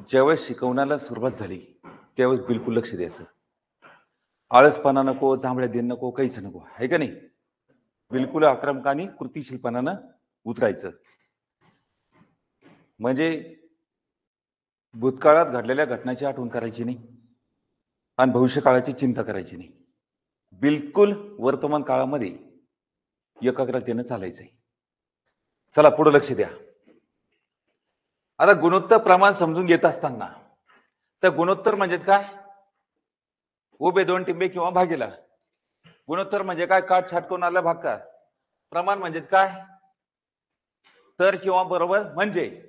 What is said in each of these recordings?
ज्यावेळेस शिकवण्याला सुरुवात झाली त्यावेळेस बिलकुल लक्ष द्यायचं. आळसपणा नको, जांभळ्या देण नको, काहीच नको, आहे का नाही? बिलकुल आक्रमकाने कृतीशीलपणानं उतरायचं. म्हणजे भूतकाळात घडलेल्या घटनांची आठवण करायची नाही आणि भविष्यकाळाची चिंता करायची नाही. बिलकुल वर्तमान काळामध्ये एकाग्रतेनं चालायचंय. चला पुढे लक्ष द्या. आता गुणोत्तर प्रमाण समजून घेत असताना तर गुणोत्तर म्हणजेच काय? उभे दोन टिंबे किंवा भागीला. गुणोत्तर म्हणजे काय? काट छाटकून आला भागकार. प्रमाण म्हणजेच काय? तर किंवा बरोबर म्हणजे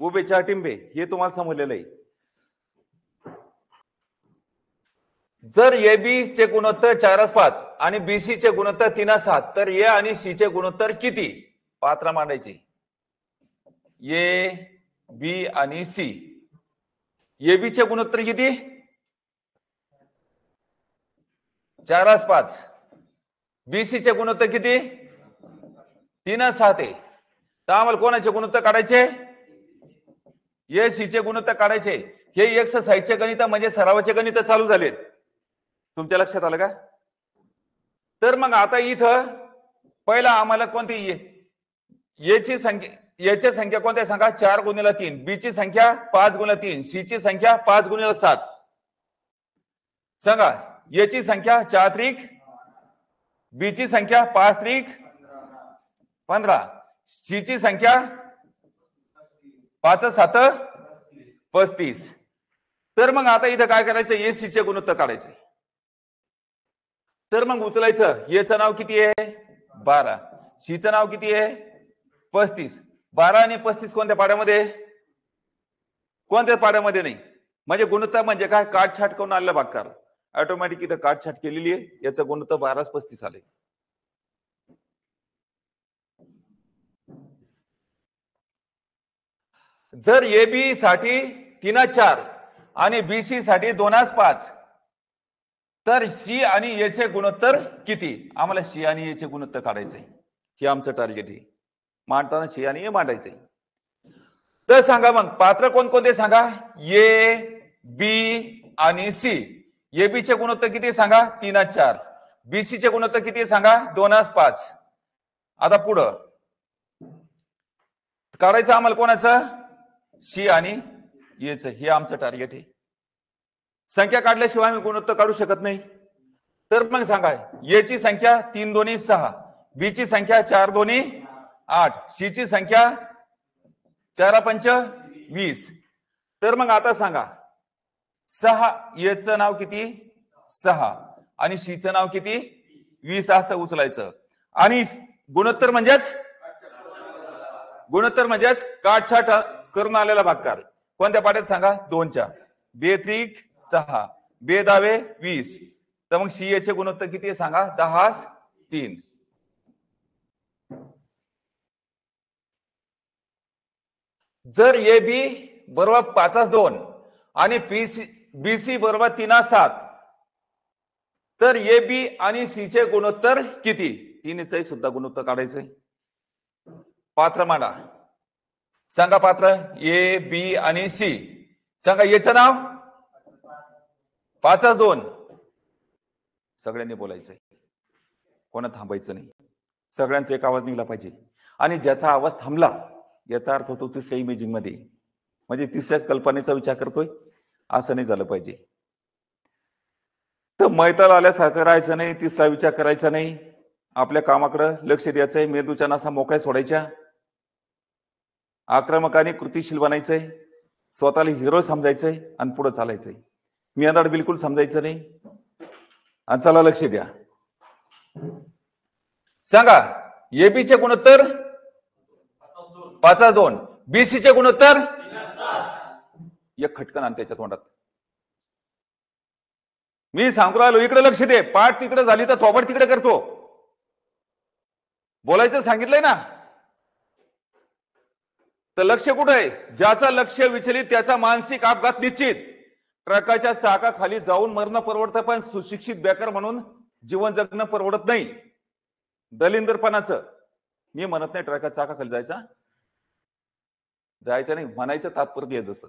उभे चार टिंबे, हे तुम्हाला समजलेलं आहे. जर ए बी चे गुणोत्तर 4:5 आणि बीसी चे गुणोत्तर 3:7 तर ए आणि सी चे गुणोत्तर किती? पात्र मांडायचे. ए बी आणि सी. ए बी चे गुणोत्तर किती? 4:5. बीसी चे गुणोत्तर किती? 3:7 आहे. तर आम्हाला कोणाचे गुणोत्तर काढायचे? ए सी चे गुणोत्तर काढायचे. हे एक्सरसाइजचे गणित म्हणजे सरावाचे गणित चालू झालेत. तुमच्या लक्षात आलं का? तर मग आता इथं पहिला आम्हाला कोणती याची संख्या, याची संख्या कोणत्या सांगा? 4x3. बी ची संख्या 5x3. सी ची संख्या 5x7 सांगा. याची संख्या 4×3. बी ची संख्या 5×3 15. सी ची संख्या 5×7 35. तर मग आता इथं काय करायचं? एसी चे गुणोत्तर काढायचे. तर मग उचलायचं. याचं नाव किती आहे? 12. सीचं नाव किती आहे? 35. 12 आणि 35 कोणत्या पाड्यामध्ये? कोणत्या पाड्यामध्ये नाही. म्हणजे गुणोत्तर म्हणजे काय? काटछाट करून आलेला भागकार. ऑटोमॅटिक इथं काटछाट केलेली आहे. याचं गुणोत्तर 12:35 आले. जर ए बी साठी 3:4 आणि बीसी साठी 2:5 तर सी आणि ए चे गुणोत्तर किती? आम्हाला सी आणि ए चे गुणोत्तर काढायचंय. हे आमचं टार्गेट आहे. मांडताना सी आणि ए मांडायचंय. तर सांगा मग पात्र कोणकोणते सांगा? ए बी आणि सी. ए बी चे गुणोत्तर किती सांगा? 3:4. बीसी चे गुणोत्तर किती सांगा? 2:5. आता पुढं काढायचं आम्हाला कोणाचं? सी आणि एच. हे आमचं टार्गेट आहे. संख्या काढल्याशिवाय आम्ही गुणोत्तर काढू शकत नाही. तर मग सांगा ए ची संख्या 3 2 6, बी ची संख्या 4 2 8, सी ची संख्या 4 5 20. तर मग आता सांगा 6 एचं नाव किती? 6 आणि सी चं नाव किती? 20 असं उचलायचं. आणि गुणोत्तर म्हणजेच काटछाट करून आलेला भागकार. कोणत्या पाड्यात सांगा? 2च्या. बेत्रिक 6, बेदावे 20. तर मग सी चे गुणोत्तर किती आहे सांगा? 10:3. जर ए बी बरोबर 5:2 आणि बीसी बरोबर 3:7 तर ए बी आणि सी चे गुणोत्तर किती? तिन्हीचे सुद्धा गुणोत्तर काढायचंय. पात्र मांडा. सांगा पात्र ए बी आणि सी. सांगा याचं नाव 5:2. सगळ्यांनी बोलायचंय, कोणा थांबायचं नाही. सगळ्यांचा एक आवाज निघला पाहिजे. आणि ज्याचा आवाज थांबला याचा अर्थ होतो तिसऱ्या इमेजिंग मध्ये, म्हणजे तिसऱ्याच कल्पनेचा विचार करतोय असं नाही झालं पाहिजे. तर मैताल आल्यासारखं राहायचं नाही, तिसरा विचार करायचा नाही. आपल्या कामाकडे लक्ष द्यायचंय. मेंदूच्या नासा मोकळ्या सोडायच्या. आक्रमकाने कृतीशील बनायचंय. स्वतःला हिरो समजायचंय आणि पुढे चालायचंय. मी अंधाड बिलकुल समजायचं नाही. आणि चला लक्ष द्या. सांगा एबी चे गुणोत्तर 5:2, बीसी चे गुणोत्तर 3:7. एक खटकन आण त्याच्या तोंडात. मी सांगू राहिलो इकडे लक्ष दे. पाठ तिकडे झाली तर थोबड तिकडे करतो. बोलायचं सांगितलंय ना. तर लक्ष कुठं आहे? ज्याचा लक्ष विचलित त्याचा मानसिक अपघात निश्चित. ट्रकाच्या चाकाखाली जाऊन मरणं परवडतं, पण सुशिक्षित बेकार म्हणून जीवन जगणं परवडत नाही. दलिंदरपणाचं मी म्हणत नाही ट्रकाच्या चाकाखाली जायचं नाही, म्हणायचं तात्पर्य जसं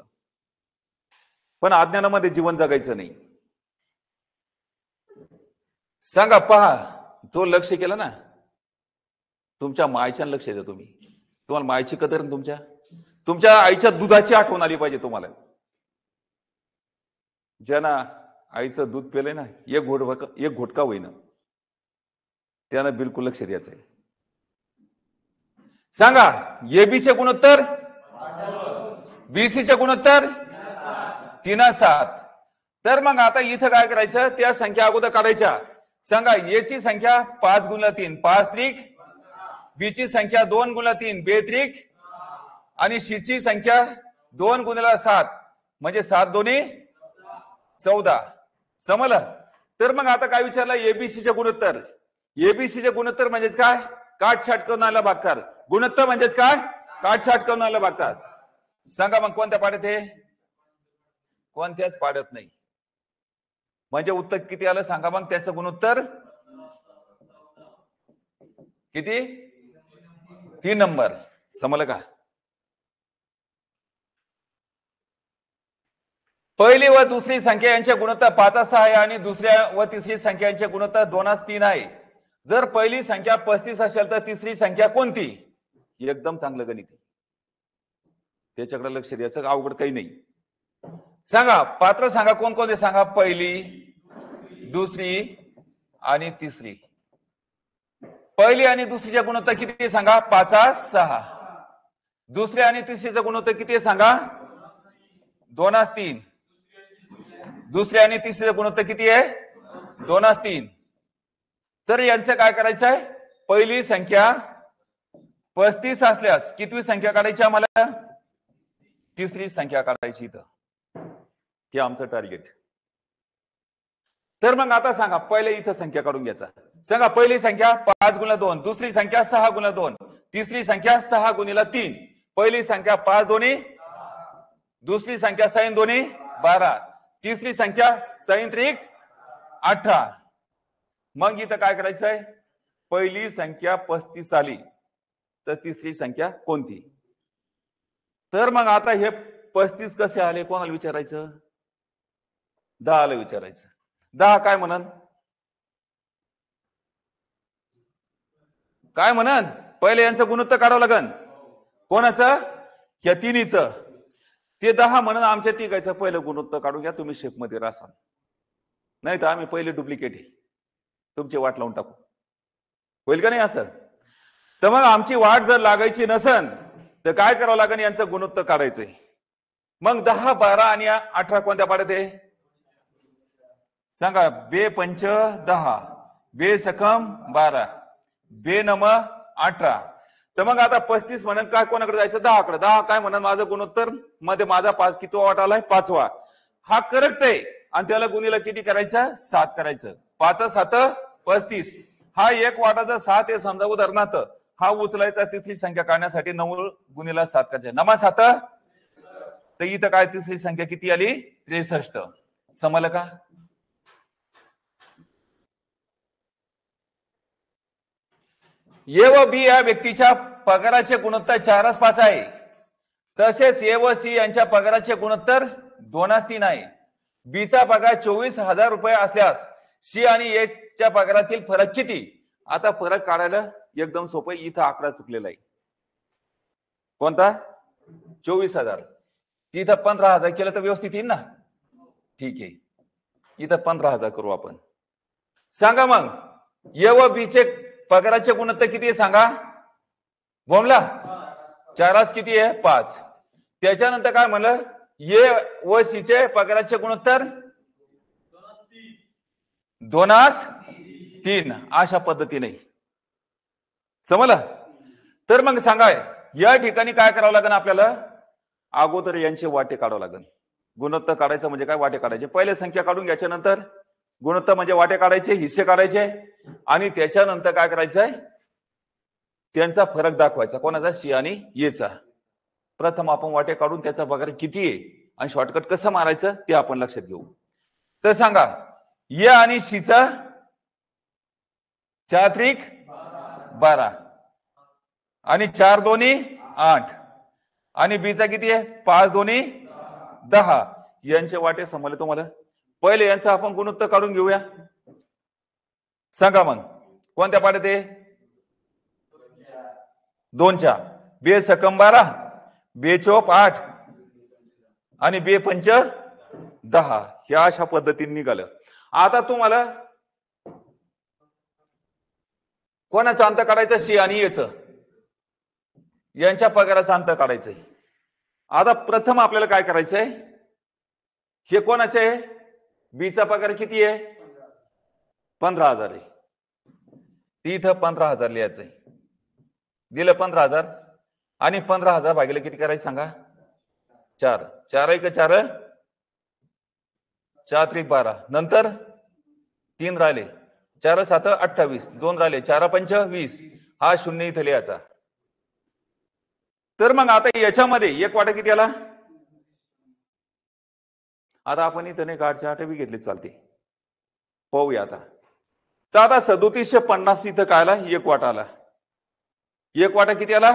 पण अज्ञानामध्ये जीवन जगायचं नाही. सांगा, पहा, जो लक्ष केलं ना, तुमच्या मायच्या लक्ष द्या. तुम्हाला मायची कदर तुमच्या आईच्या दुधाची आठवण आली पाहिजे तुम्हाला. ज्यांना आईचं दूध पेलंय ना, एक घोटका होईना, त्यानं बिलकुल लक्ष द्यायचंय. सांगा, एबीचे गुणोत्तर, बीसीचे गुणोत्तर 3:7. तर मग आता इथं काय करायचं, त्या संख्या अगोदर काढायच्या. सांगा, ए ची संख्या 5 × 3 5 त्रिक, बी ची संख्या 2 × 3 2 त्रिक, आणि सी ची संख्या 2 × 7 म्हणजे 7 दोन्ही 14. समजलं? तर मग आता काय विचारलं, एबीसीचे गुणोत्तर. एबीसीचे गुणोत्तर म्हणजेच काय, काटछाट करून आला भागाकार. गुणोत्तर म्हणजेच काय, काटछाट करून आला भागाकार. सांगा मग कोणत्या पाड्यात हे, कोणत्याच पाड्यात नाही. म्हणजे उत्तर किती आलं सांगा मग, त्याचं गुणोत्तर किती, 3 नंबर. समजलं का? पहिली व दुसरी संख्या यांचे गुणोत्तर 5:6 आहे आणि दुसऱ्या व तिसरी संख्या यांचे गुणोत्तर 2:3 आहे. जर पहिली संख्या 35 असेल तर तिसरी संख्या कोणती? एकदम चांगलं गणित, त्याच्याकडे लक्ष द्यायचं, अवघड काही नाही. सांगा, पात्र सांगा कोणकोणते सांगा. पहिली, दुसरी आणि तिसरी. पहिली आणि दुसरीचे गुणोत्तर किती सांगा, 5:6. दुसरी आणि तिसरीचे गुणोत्तर किती सांगा, 2:3. दुसरी आणि तिसरीचे गुणोत्तर किती आहे, 2:3. तर यांचं काय करायचं आहे, पहिली संख्या 35 असल्यास कितवी संख्या काढायची आम्हाला, तिसरी संख्या काढायची. इथं हे आमचं टार्गेट. तर मग आता सांगा, पहिले इथं संख्या काढून घ्यायचा. सांगा, पहिली संख्या 5 × 2, दुसरी संख्या 6 × 2, तिसरी संख्या 6 × 3. पहिली संख्या 5 दोन्ही, दुसरी संख्या 6 दोन्ही 12, तिसरी संख्या 6 त्रिक 18. मग इथं काय करायचंय, पहिली संख्या 35 आली तर तिसरी संख्या कोणती. तर मग आता हे 35 कसे आले कोणाला विचारायचं, 10 ला विचारायचं. 10 काय म्हणन, काय म्हणन, पहिले यांचं गुणोत्तर काढावं लागन. कोणाचं, या तिन्हीचं. ते 10 म्हणून आमच्या तिघायचं पहिलं गुणोत्तर काढून घ्या. तुम्ही शेप मध्ये रासाल, नाही तर आम्ही पहिले डुप्लिकेट आहे, तुमची वाट लावून टाकू. होईल का नाही असं? तर मग आमची वाट जर लागायची नसन तर काय करावं लागेल, यांचं गुणोत्तर काढायचंय. मग 10, 12 आणि 18 कोणत्या पाड्यात आहे सांगा. बे पंच 10, बे सकम 12, बे नम 18. तर मग आता 35 म्हणून काय कोणाकडे जायचं, 10 कडे. 10 काय म्हणून माझं गुणोत्तर मध्ये माझा 5 कितवा वाट आलाय, 5वा. हा करेक्ट आहे. आणि त्याला गुणीला किती करायचं, 7 करायचं. 5 7 35. हा एक वाटाचा 7 आहे समजा उदाहरणार्थ. हा उचलायचा तिसरी संख्या काढण्यासाठी 9 गुणीला 7 करायचे. 9 7. तर इथं काय तिसरी संख्या किती आली, 63. समजलं का? ए व बी या व्यक्तीच्या पगाराचे गुणोत्तर 4:5 आहे. तसेच ए व सी यांच्या पगाराचे गुणोत्तर 2:3 आहे. बीचा पगार 24,000 रुपये असल्यास सी आणि ए च्या पगारातील फरक किती? आता फरक काढायला एकदम सोपं. इथं आकडा चुकलेला आहे. कोणता? 24,000. तिथं 15,000 केलं तर व्यवस्थित येईल ना? ठीक आहे, इथं 15,000 करू आपण. सांगा मग ए व बी चे पगाराचे गुणोत्तर किती आहे सांगा. बोमला 4 किती आहे, 5. त्याच्यानंतर काय म्हणलं, ए व सी चे पगाराचे गुणोत्तर 2:3. अशा पद्धतीने समजलं. तर मग सांगा या ठिकाणी काय करावं लागेल आपल्याला, अगोदर यांचे वाटे काढावं लागेल. गुणोत्तर काढायचं म्हणजे काय, वाटे काढायचे. पहिले संख्या काढून घ्यायच्या नंतर गुणोत्तर म्हणजे वाटे काढायचे, हिस्से काढायचे. आणि त्याच्यानंतर काय करायचंय, त्यांचा फरक दाखवायचा. कोणाचा, सी आणि एचा. प्रथम आपण वाटे काढून त्याचा पगार किती आहे आणि शॉर्टकट कसं मारायचं ते आपण लक्षात घेऊ. तर सांगा ए आणि सीचा 4 त्रिक 12 आणि 4 दोन्ही 8 आणि बीचा किती आहे, 5 दोन्ही 10. यांचे वाटे समजले तुम्हाला. पहिले यांचा आपण गुणोत्तर काढून घेऊया. सांगा मग कोणत्या पाड्यात आहे? 2च्या. 2 सकम 12, 2 चोप 8 आणि 2 पंच 10. ह्या अशा पद्धतीने निघालं. आता तुम्हाला कोणाचा अंत काढायचा? सी आणि एच यांच्या पगाराचा अंत काढायचंय. आता प्रथम आपल्याला काय करायचंय? हे कोणाचे आहे? बीचा पगार किती आहे? 15,000 आहे. इथं 15,000 लिहायचंय. दिलं 15,000 आणि 15,000 भागिले किती करायचं सांगा? 4. 4 1 4, 4 3 12. नंतर 3 राहिले. 4 7 28. 2 राहिले. 4 5 20. हा शून्य इथं लिहायचा. तर मग आता याच्यामध्ये एक वाटा किती आला? आता आपण इथं नाही काढच्या आठ बी घेतले चालते. पाहूया आता. तर आता 3750 इथं काय आला? एक वाटा आला. एक वाटा किती आला?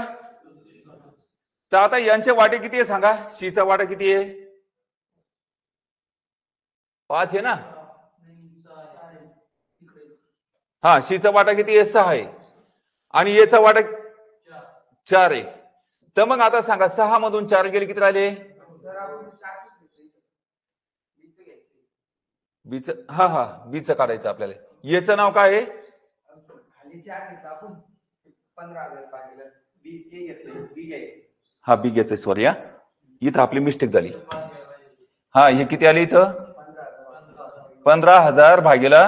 तर आता यांचे वाटे किती आहे सांगा? शीचा वाटा किती आहे? 5 आहे ना? हा, शीचा वाटा किती आहे? 6 आहे. आणि याचा वाटा 4 आहे. तर मग आता सांगा 6 मधून 4 गेले किती राहिले? बीच. हा हा, बीच काढायचं आपल्याला. याचं नाव काय आहे? हा, बी घ्यायचंय. सॉरी, हा इथं आपली मिस्टेक झाली. हा, हे किती आले इथं? 15,000 भागीला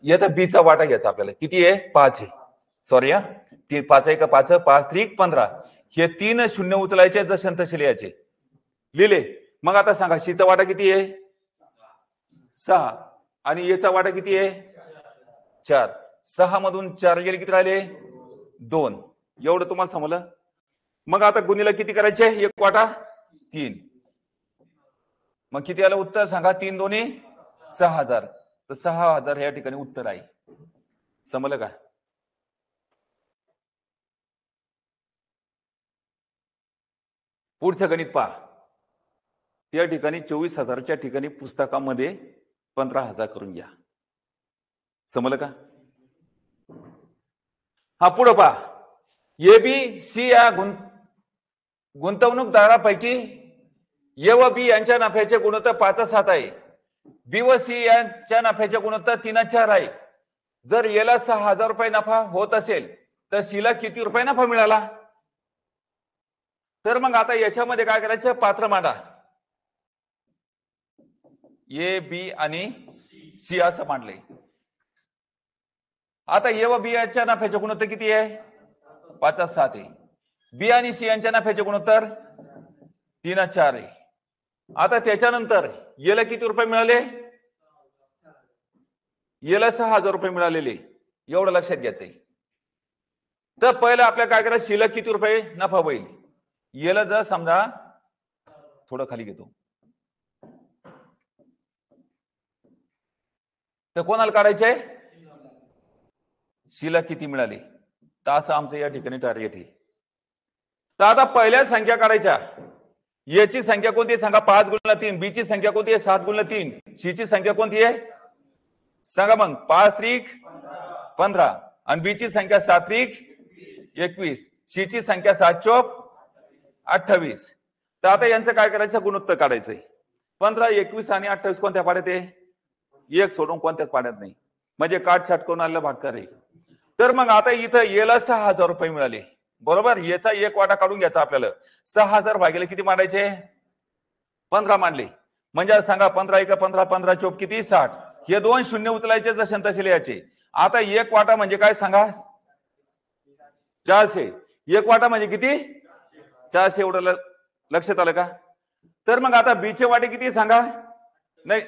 येतं बीचा वाटा घ्यायचा आपल्याला. किती आहे? 5 आहे. सॉरी, हा 5 1 5 5 3 15. हे 3 शून्य उचलायचे, जसे तसे लिहायचे. लिहिले. मग आता सांगा शीचा वाटा किती आहे? 6. आणि याचा वाटा किती आहे? 4. 6 मधून 4 गेले किती राहिले? 2. एवढं तुम्हाला समजलं. मग आता गुणीला किती करायचे? एक वाटा 3. मग किती आलं उत्तर सांगा? 3 2 6,000. तर 6,000 या ठिकाणी उत्तर आहे. समजलं का? पुढचं गणित पहा. त्या ठिकाणी 24,000च्या ठिकाणी पुस्तकामध्ये 15,000 करून घ्या. समजलं का? हा, पुढे पहा. ए बी सी या गुंतवणूकदारापैकी ए व बी यांच्या नफ्याचे गुणोत्तर 5-7 आहे. बी व सी यांच्या नफ्याचे गुणोत्तर 3-4 आहे. जर याला 6,000 रुपये नफा होत असेल तर सीला किती रुपये नफा मिळाला? तर मग आता याच्यामध्ये काय करायचं? पात्र मांडा. ए बी आणि सी असं मांडले. आता ए व बी यांच्या नफ्याचे गुणोत्तर किती आहे? 5-7 आहे. बी आणि सी यांच्या नफ्याचे गुणोत्तर 3-4 आहे. आता त्याच्यानंतर याला किती रुपये मिळाले? याला 6,000 रुपये मिळालेले. एवढं लक्षात घ्यायचंय. तर पहिलं आपल्याला काय करायचं? सीला किती रुपये नफा होईल? याला जर समजा थोडं खाली घेतो तर कोणाला काढायचंय? सीला किती मिळाले? तर असं आमचं या ठिकाणी टार्गेट आहे. तर आता पहिल्या संख्या काढायच्या. याची संख्या कोणती आहे सांगा? 5 × 3. बी ची संख्या कोणती आहे? 7 × 3. सी ची संख्या कोणती आहे सांगा मग? 5 3 15. आणि बी ची संख्या 7 3 21. सी ची संख्या 7 4 28. तर आता यांचं काय करायचं? गुणोत्तर काढायचंय. 15 21 आणि 28 कोणत्या पाड्यात आहे? एक सोडून कोणत्याच पाड्यात नाही. म्हणजे काट छाट करून आलेला भागकर आहे. तर मग आता इथं याला 6,000 रुपये मिळाले. बरोबर. याचा एक वाटा काढून घ्यायचा आपल्याला. 6,000 भागीले किती मांडायचे? 15 मांडले. म्हणजे सांगा 15 1 15 15 चोप किती? 60. हे 2 शून्य उचलायचे, जसे तसे लिहायचे. आता एक वाटा म्हणजे काय सांगा? 400. एक वाटा म्हणजे किती? 400. एवढं लक्षात आलं का? तर मग आता बीचे वाटे किती सांगा? नाही,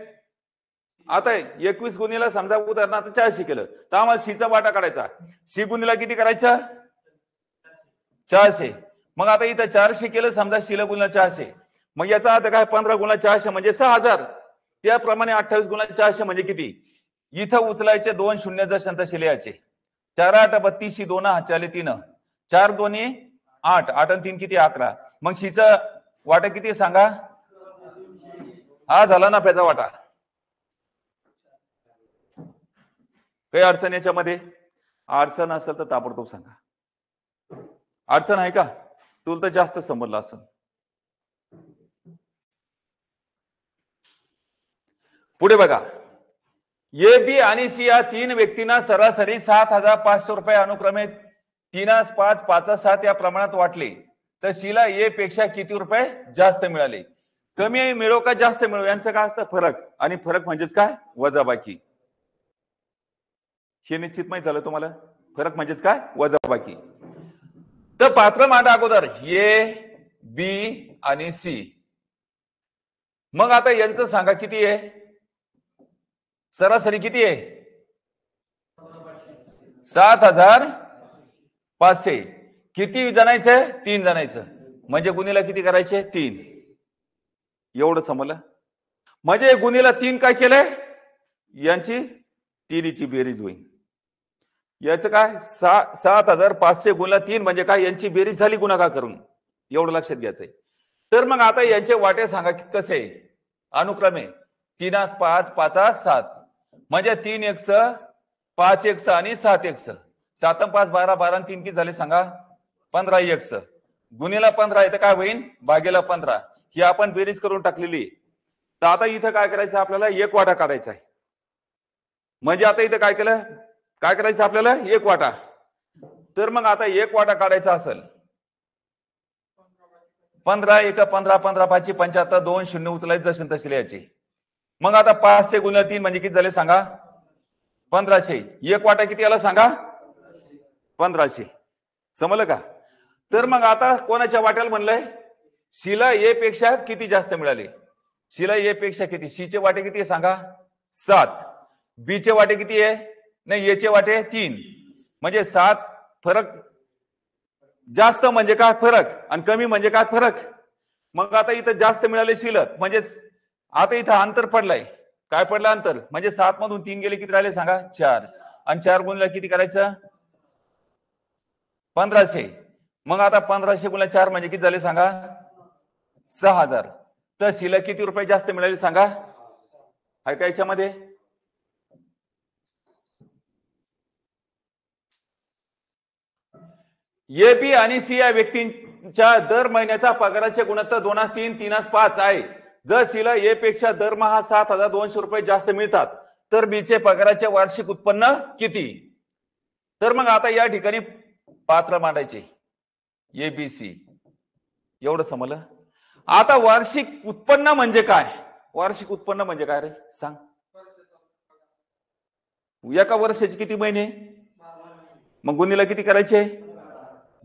आता 21 गुणीला समजा उदाहरणार्थ 400 केलं तर आम्हाला सीचा वाटा काढायचा. सी गुणीला किती करायचं? 400. मग आता इथं 400 केलं समजा, सीला गुणीला 400. मग याचा अर्थ काय? 15 × 400 म्हणजे 6,000. त्याप्रमाणे 28 × 400 म्हणजे किती? इथं उचलायचे 2 शून्य, जसे तसे लिहायचे. 4 8 32. 2 हाताले 3. 4 2 8. 8 आणि 3 किती? 11. मग सीचा वाटा किती सांगा? हा झाला नफ्याचा वाटा. काही अडचण याच्यामध्ये? अडचण असेल तर ताबडतोब सांगा. अडचण आहे का? तुला तर जास्त समजलं असं. पुढे बघा, ए बी आणि सी या तीन व्यक्तींना सरासरी 7,500 रुपये अनुक्रमे 3,5,5,7 या प्रमाणात वाटले तर सीला ए पेक्षा किती रुपये जास्त मिळाले? कमी मिळो का जास्त मिळो यांचं काय असतं? फरक. आणि फरक म्हणजेच काय? वजाबाकी. हे निश्चित माहित झालं तुम्हाला? फरक म्हणजेच काय? वजाबाकी. तर पात्र मांडा अगोदर ए, बी आणि सी. मग आता यांचं सांगा किती आहे? सरासरी किती आहे? 7,500. किती जणांचं? 3 जणांचं. म्हणजे गुणीला किती करायचे? 3. एवढं समजलं? म्हणजे गुणीला 3 काय केलंय? यांची तिन्हीची बेरीज होईल. याचं काय? 7,500 गुणिला 3 म्हणजे काय? यांची बेरीज झाली गुणाकार करून. एवढं लक्षात घ्यायचंय. तर मग आता यांचे वाटे सांगा कसे? अनुक्रमे 3,5,5, 5,7 म्हणजे 3x, 5x आणि 7x. 7 आणि 5 12, 12 आणि 3 किती झाले सांगा? 15x. गुणीला 15 इथं काय होईल? भागेला 15. ही आपण बेरीज करून टाकलेली. तर आता इथं काय करायचं? आपल्याला एक वाटा काढायचा आहे. म्हणजे आता इथं काय केलं? काय करायचं आपल्याला? एक वाटा. तर मग आता एक वाटा काढायचा असेल 15 1 15 15 5 75 2 0 उचलायचं जसे तसे याची. मग आता 500 गुणिले 3 म्हणजे किती झाले सांगा? 1500. एक वाटा किती आला सांगा? 1500. समजलं का? तर मग आता कोणाच्या वाट्याला म्हणलंय? सीला ए पेक्षा किती जास्त मिळाले? सीला ए पेक्षा किती? सी चे वाटे किती आहे सांगा? 7. बी चे वाटे किती आहे? नाही, ए चे वाटे 3. म्हणजे 7. फरक जास्त म्हणजे काय? फरक. आणि कमी म्हणजे काय? फरक. मग आता इथं जास्त मिळाले शिल्लक म्हणजे आता इथं अंतर पडलंय. काय पडलं अंतर? म्हणजे 7 मधून 3 गेले किती राहिले सांगा? 4. आणि 4 गुणिले किती करायचं? 1500. मग आता 1500 गुणिले 4 म्हणजे किती झाले सांगा? 6,000. तर शिल्लक किती रुपये जास्त मिळाले सांगा? आहे का याच्यामध्ये? ए बी आणि सी या व्यक्तींच्या दर महिन्याचा पगाराचे गुणोत्तर 2:3 3:5 आहे. जर सीला ए पेक्षा दरमहा 7,200 रुपये जास्त मिळतात तर बीचे पगाराचे वार्षिक उत्पन्न किती? तर मग आता या ठिकाणी पात्र मांडायचे ए बी सी. एवढं समजलं? आता वार्षिक उत्पन्न म्हणजे काय? वार्षिक उत्पन्न म्हणजे काय रे सांग? एका वर्षाचे किती महिने? मग गुणीला किती करायचे?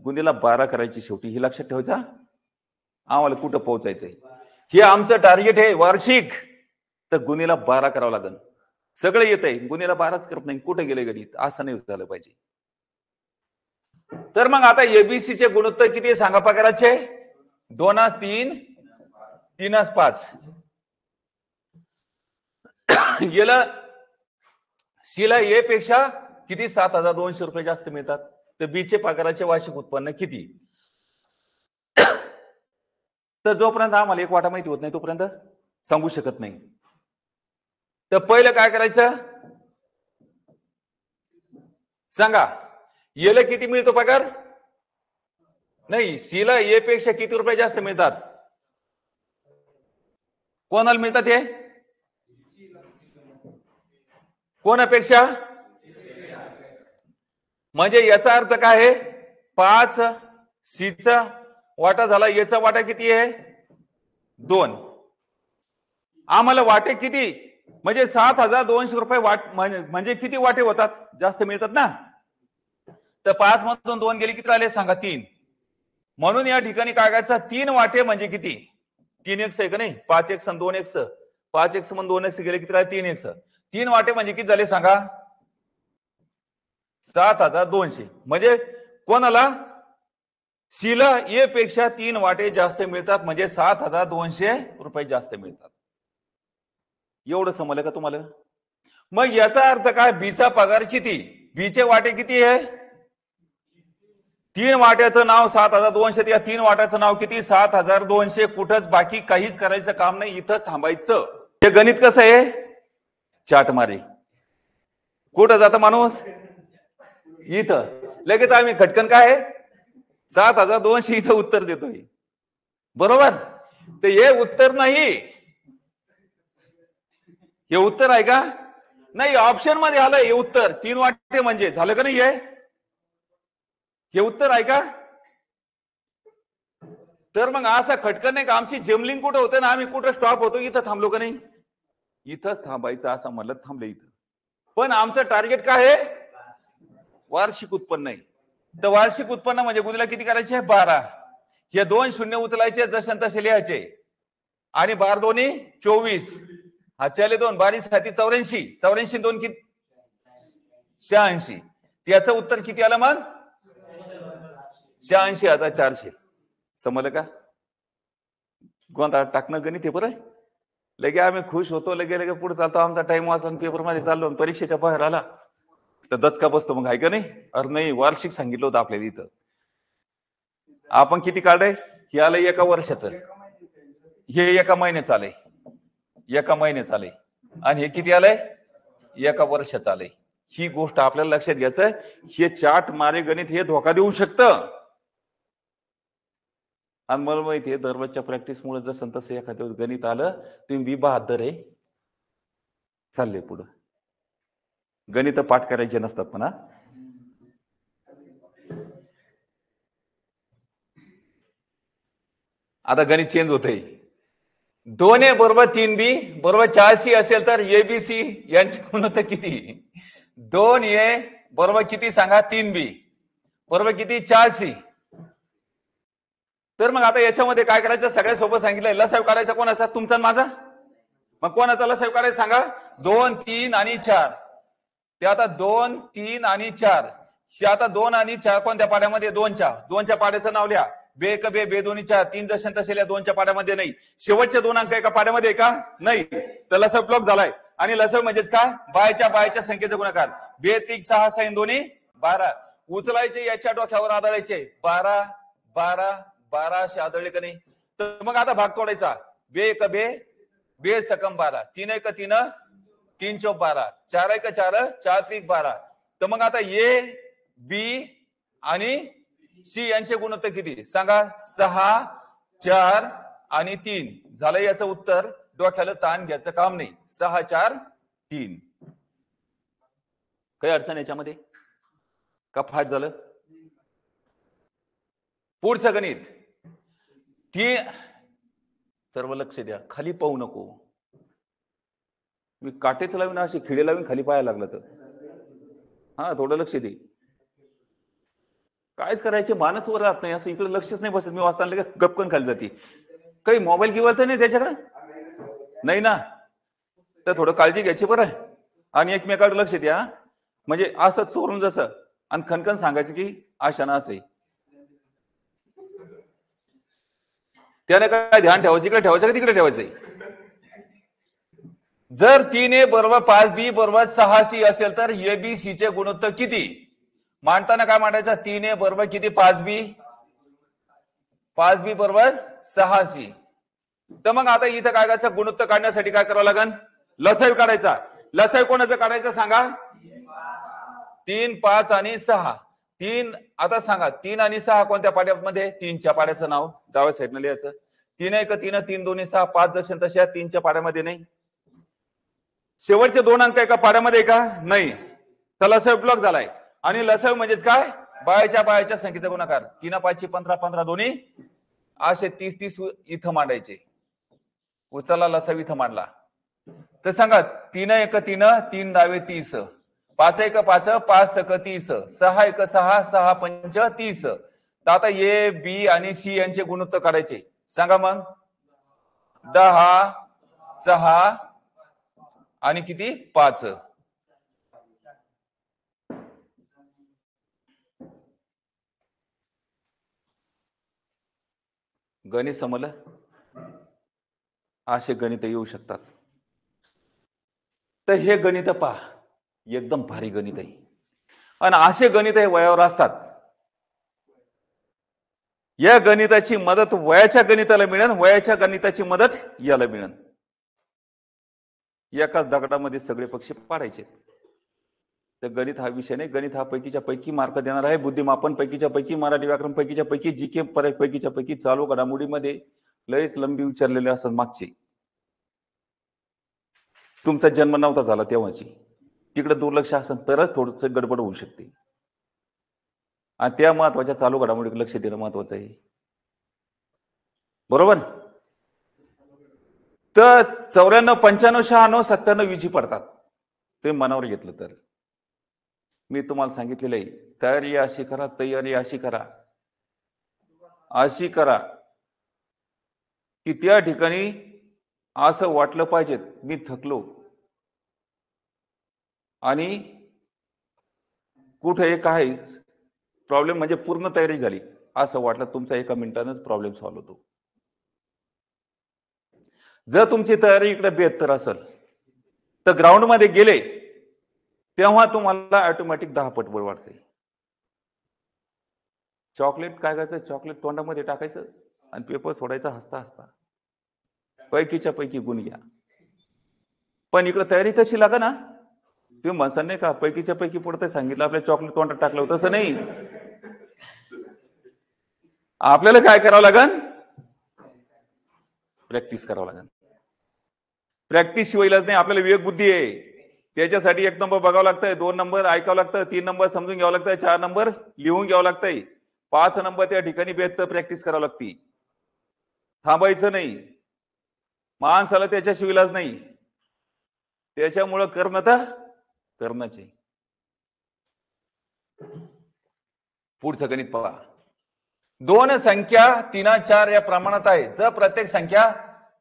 गुणीला 12 करायची. शेवटी हे लक्षात ठेवायचा. आम्हाला कुठं पोहोचायचंय हे आमचं टार्गेट आहे वार्षिक. तर गुणीला 12 करावं लागेल. सगळं येतंय, गुणीला 12च करत नाही. कुठे गेले गणित? असं नाही झालं पाहिजे. तर मग आता एबीसी चे गुणोत्तर किती सांगा पगाराचे? 2:3 3:5. गेलं सीला ए पेक्षा किती? 7,200 रुपये जास्त मिळतात. तर बी चे पगाराचे वार्षिक उत्पन्न किती? तर जोपर्यंत आम्हाला एक वाटा माहिती होत नाही तोपर्यंत सांगू शकत नाही. तर पहिलं काय करायचं सांगा? एला किती मिळतो पगार? नाही, सीला ए पेक्षा किती रुपये जास्त मिळतात? कोणाला मिळतात हे? कोणापेक्षा? म्हणजे याचा अर्थ काय आहे? 5 सीचा वाटा झाला. याचा वाटा किती आहे? 2. आम्हाला वाटे किती? म्हणजे 7,200 रुपये म्हणजे किती वाटे होतात? जास्त मिळतात ना. तर 5 मधून 2 गेले किती राहिले सांगा? 3. म्हणून या ठिकाणी काय करायचं? 3 वाटे म्हणजे किती? 3x आहे का नाही? 5x आणि 2x. 5x मधून 2x गेले किती राहिले? 3x. 3 वाटे म्हणजे किती झाले सांगा? 7,200. म्हणजे कोणाला? सीला ए पेक्षा 3 वाटे जास्त मिळतात म्हणजे 7,200 रुपये जास्त मिळतात. एवढं समजलं का तुम्हाला? मग याचा अर्थ काय? बीचा पगार किती? बीचे वाटे किती आहे? 3 वाट्याचं नाव 7200, या 3 वाट्याचं नाव किती 7200. कुठंच बाकी काहीच करायचं काम नाही, इथंच थांबायचं. हे गणित कसं आहे, चाट मारे. कुठं जातं माणूस, इथं लगेच आम्ही खटकन काय 7200 इथं उत्तर देतोय, बरोबर. तर हे उत्तर नाही, हे उत्तर आहे का नाही, ऑप्शन मध्ये आलं हे उत्तर. 3 वाटे म्हणजे झालं का नाही, हे उत्तर आहे का. तर मग असं खटकन नाही का आमची जेमलिंग कुठं होतं ना, आम्ही कुठं स्टॉप होतो, इथं थांबलो का नाही, इथंच थांबायचं असं म्हणलं थांबलं इथं. पण आमचं टार्गेट काय आहे, वार्षिक उत्पन्न आहे. तर वार्षिक उत्पन्न म्हणजे गुणीला किती करायचे 12. हे 2 शून्य उचलायचे जसे तसे लिहायचे, आणि 12 दोन्ही 24, हा चले 2 12 हाती 84, 84 2 किती 86. याचं उत्तर किती आलं मग 86,400. समजलं का. गोंधळ टाकणं गणित आहे बरं. लगे आम्ही खुश होतो, लगे पुढे चालतो, आमचा टाइम वाचला, पेपर मध्ये चाललो, परीक्षेच्या बाहेर आला तर दचका बसतो. मग आहे का नाही, अरे नाही वार्षिक सांगितलं होतं आपल्याला इथं. आपण किती काढलंय, हे आलं एका वर्षाचं, हे एका महिन्याचं आलंय, एका महिन्याचं आलंय, आणि हे किती आलंय एका वर्षाचं आलंय. ही गोष्ट आपल्याला लक्षात घ्यायचं. हे चाट मारे गणित हे धोका देऊ शकतं. आणि मला माहिती आहे दररोजच्या प्रॅक्टिसमुळे जसं तसं एखाद्या गणित आलं तुम्ही बहादर आहे, चालले पुढं. गणित पाठ करायचे नसतात म्हणा. आता गणित चेंज होतंय. 2a बरोबर 3b बरोबर 4c असेल तर एबीसी यांची गुणोत्तर किती. 2a बरोबर किती सांगा 3b बरोबर किती 4c. तर मग आता याच्यामध्ये काय करायचं, सगळ्या सोबत सांगितलंय लसाव करायचा कोणाचा, तुमचा माझा. मग कोणाचा लसाव करायचा सांगा, 2 3 आणि 4. ते आता 2 3 आणि 4, आता 2 आणि 4 कोणत्या पाड्यामध्ये, 2च्या पाड्याचं नाव लिहा. बे एक बे, बे दोन्ही 4, 3 जसे तसे लिहा. 2च्या पाड्यामध्ये नाही. शेवटचे 2 अंक एका पाड्यामध्ये आहे का नाही, तर लसाव ब्लॉक झालाय. आणि लसाव म्हणजेच काय, बायच्या संख्येचा गुणाकार. बे 3 6 6 दोन्ही 12 उचलायचे, याच्या डोक्यावर आदळायचे. 12 12 12 असे आदळले का नाही. तर मग आता भाग तोडायचा. बे एक बे, बे सकम 12, 3 एक 3 3 चौक 12, 4 एक 4 4 त्रिक 12. तर मग आता ए बी आणि सी यांचे गुणोत्तर किती सांगा, 6 4 आणि 3. झालं याचं उत्तर. डोक्याला ताण घ्यायचं काम नाही. 6 4 3. काही अडचण याच्यामध्ये का फाट झालं. पुढचं गणित ती सर्व लक्ष द्या, खाली पाहू नको. मी काटेच लावीन असे खिडे लावीन खाली पाहायला लागलं तर हा थोडं लक्ष दे. कायच करायचे मानच वर राहत नाही, असं इकडे लक्षच नाही बसत. मी वाचताना गपकन खाली जाते. काही मोबाईल किंवा तर नाही त्याच्याकडे नाही ना, तर थोडं काळजी घ्यायची बरं. आणि एकमेकाकडे लक्ष द्या, म्हणजे असं चोरून जसं आणि खनखन सांगायचं की आशा ना असं त्याने काय ध्यान ठेवायचं, इकडे ठेवायचं का तिकडे ठेवायचंय. जर 3a बरोबर 5b बरोबर 6c असेल तर एबीसी चे गुणोत्तर किती. मांडताना काय मांडायचं, 3a बरोबर किती 5b, 5b बरोबर 6c. तर मग आता इथं काय करायचं, गुणोत्तर काढण्यासाठी काय करावं लागेल, लसावी काढायचा. लसावी कोणाचं काढायचं सांगा, 3 5 आणि 6. 3 आता सांगा 3 आणि 6 कोणत्या पाड्यामध्ये, 3च्या पाड्याचं नाव डाव्या साईडनं लिहायचं. 3 एक 3 3 दोन्ही 6, 5 जसे तसे 3च्या पाड्यामध्ये नाही. शेवटचे 2 अंक एका पाड्यामध्ये का नाही, तर लसाव ब्लॉक झालाय. आणि लसाव म्हणजेच काय, बायच्या संख्येचा गुणाकार. 3 5 15 15 दोन्ही असे 30 30 इथं मांडायचे. उचलला लसाव इथं मांडला. तर सांगा 3 एक 3 3 दावे 30, 5 एक 5 5 सक 30, 6 एक 6 6 पंच 30. तर आता ए बी आणि सी यांचे गुणोत्तर काढायचे. सांगा मग 10 6 आणि किती 5. गणित समजलं. असे गणित येऊ शकतात. तर हे गणित पहा, एकदम भारी गणित आहे. आणि असे गणित हे वयावर असतात. या गणिताची मदत वयाच्या गणिताला मिळेल, वयाच्या गणिताची मदत याला मिळेल. एकाच दगडामध्ये सगळे पक्षी पाडायचे. तर गणित हा विषय नाही. गणित हा पैकीच्या पैकी मार्क देणार आहे. बुद्धिमापन पैकीच्या पैकी, मराठी व्याकरण पैकीच्या पैकी, जीके पैकीच्या पैकी, चालू घडामोडीमध्ये लयच लंबी विचारलेले असतात मागचे. तुमचा जन्म नव्हता झाला तेव्हाची, तिकडे दुर्लक्ष असेल तरच थोडस गडबड होऊ शकते. आणि त्या महत्वाच्या चालू घडामोडीकडे लक्ष देणं महत्वाचं आहे. बरोबर. तर 94, 95, 96, 97 विजी पडतात. ते मनावर घेतलं तर. मी तुम्हाला सांगितलेलं आहे, तयारी अशी करा, तयारी अशी करा, अशी करा की त्या ठिकाणी असं वाटलं पाहिजे मी थकलो आणि कुठे काय प्रॉब्लेम म्हणजे पूर्ण तयारी झाली असं वाटलं, तुमचा एका मिनिटानंच प्रॉब्लेम सॉल्व्ह होतो. जर तुमची तयारी इकडे बेहतर असेल तर ग्राउंड मध्ये गेले तेव्हा तुम्हाला ऑटोमॅटिक 10 पट बळ वाढते. चॉकलेट काय करायचं, चॉकलेट तोंडामध्ये टाकायचं आणि पेपर सोडायचा हसता हसता. पैकीच्या पैकी गुण घ्या. पण इकडे तयारी तशी लागा ना. तुम्ही म्हणसान नाही का पैकीच्या पैकी पुढे सांगितलं आपल्या चॉकलेट तोंडात टाकलं, तसं नाही. आपल्याला काय करावं लागेल, प्रॅक्टिस करावं लागेल. प्रॅक्टिस शिवायलाच नाही. आपल्याला विवेक बुद्धी आहे, त्याच्यासाठी 1 नंबर बघावं लागतंय, 2 नंबर ऐकावं लागतं, 3 नंबर समजून घ्यावं लागतंय, 4 नंबर लिहून घ्यावं लागतंय, 5 नंबर त्या ठिकाणी बेहतर प्रॅक्टिस करावं लागते. थांबायचं नाही. माणसाला त्याच्याशिवाय इलाज नाही. त्याच्यामुळं करणंच. पुढचं गणित पहा. 2 संख्या 3, 4 या प्रमाणात आहे. जर प्रत्येक संख्या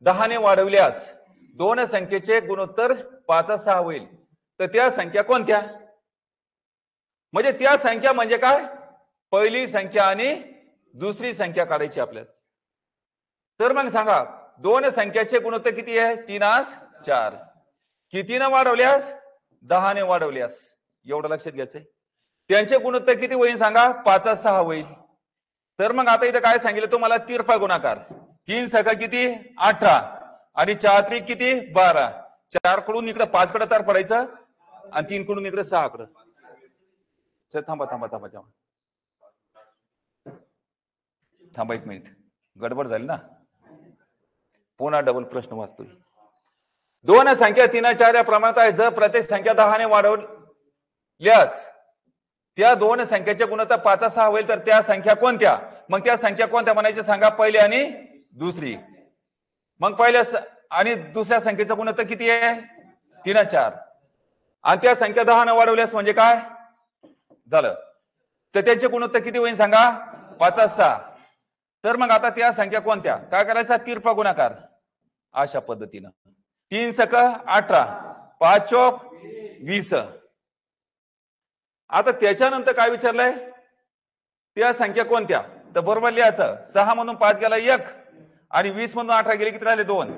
10 ने वाढवल्यास 2 संख्येचे गुणोत्तर 5, 6 होईल. तर त्या संख्या कोणत्या? म्हणजे त्या संख्या म्हणजे काय, पहिली संख्या आणि दुसरी संख्या काढायची आपल्याला. तर मग सांगा 2 संख्याचे गुणोत्तर किती आहे? 3, 4. कितीने वाढवल्यास? 10 ने वाढवल्यास. एवढं लक्षात घ्यायचंय. त्यांचे गुणोत्तर किती होईल सांगा? 5, 6 होईल. तर मग आता इथं काय सांगितलं तुम्हाला? तिरपा गुणाकार. 3 सखा किती? 18 आणि 4 त्रिक किती? 12. 4 कडून इकडे 5 कडे तर पडायचं आणि 3 कडून इकडे 6 कडे. थांबा 1 मिनिट, गडबड झाली ना. पुन्हा डबल प्रश्न वाचतोय. 2 संख्या 3, 4 या प्रमाणात आहे. जर प्रत्येक संख्या 10 ने वाढवल्यास त्या 2 संख्येचे गुणोत्तर 5, 6 होईल. तर त्या संख्या कोणत्या? मग त्या संख्या कोणत्या म्हणायचे सांगा? पहिली आणि दुसरी. मग पहिल्या आणि दुसऱ्या संख्येचं गुणोत्तर किती आहे? 3, 4. आणि त्या संख्या 10 ने वाढवल्यास म्हणजे काय झालं? तर त्याचे गुणोत्तर किती होईल सांगा? 5, 6. तर मग आता त्या संख्या कोणत्या? काय करायचा? तिरपा गुणाकार. अशा पद्धतीनं 3 सक 18, 5 चोक 20. आता त्याच्यानंतर काय विचारलंय? त्या संख्या कोणत्या? तर बरोबर लिहायचं. 6 मधून 5 गेला 1 आणि 20 मधून 18 गेले किती राहिले? 2.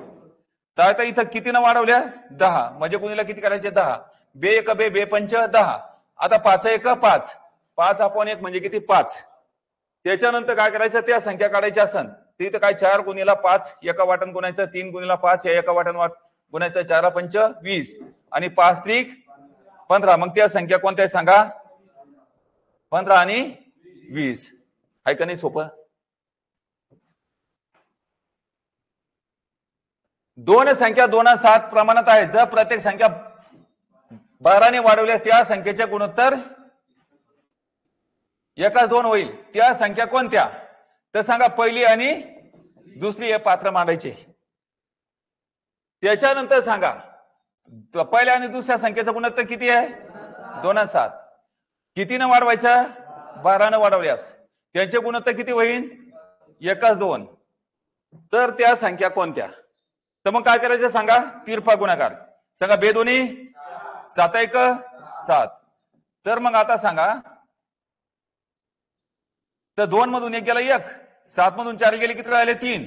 तर आता इथं कितीनं वाढवल्या? 10. म्हणजे गुणीला किती करायचे? 10. बे 1 बे, बे 5 10. आता 5 1 5. 5 आपण 1 म्हणजे किती? 5. त्याच्यानंतर काय करायचं? त्या संख्या काढायच्या असन तिथं काय 4 गुणीला 5 एका वाटण गुणायचं, 3 गुणीला 5 या एका वाटण गुणायचं, 4 5 20 आणि 5 त्रिक 15. मग त्या संख्या कोणत्या सांगा? 15 आणि 20. आहे का नाही सोपं? 2 संख्या 2, 7 प्रमाणात आहे. जर प्रत्येक संख्या 12 ने वाढवल्यास त्या संख्येचे गुणोत्तर 1, 2 होईल. त्या संख्या कोणत्या? तर सांगा पहिली आणि दुसरी हे पात्र मांडायचे. त्याच्यानंतर सांगा पहिल्या आणि दुसऱ्या संख्येचं गुणोत्तर किती आहे? 2, 7. कितीनं वाढवायचं? 12 ने वाढवल्यास त्यांचे गुणोत्तर किती होईल? 1, 2. तर त्या संख्या कोणत्या? तर मग काय करायचं सांगा? तिरपा गुणाकार. सांगा बे दोन्ही 7 1 7. तर मग आता सांगा तर 2 मधून 1 गेला 1, 7 मधून 4 गेले किती राहिले? 3.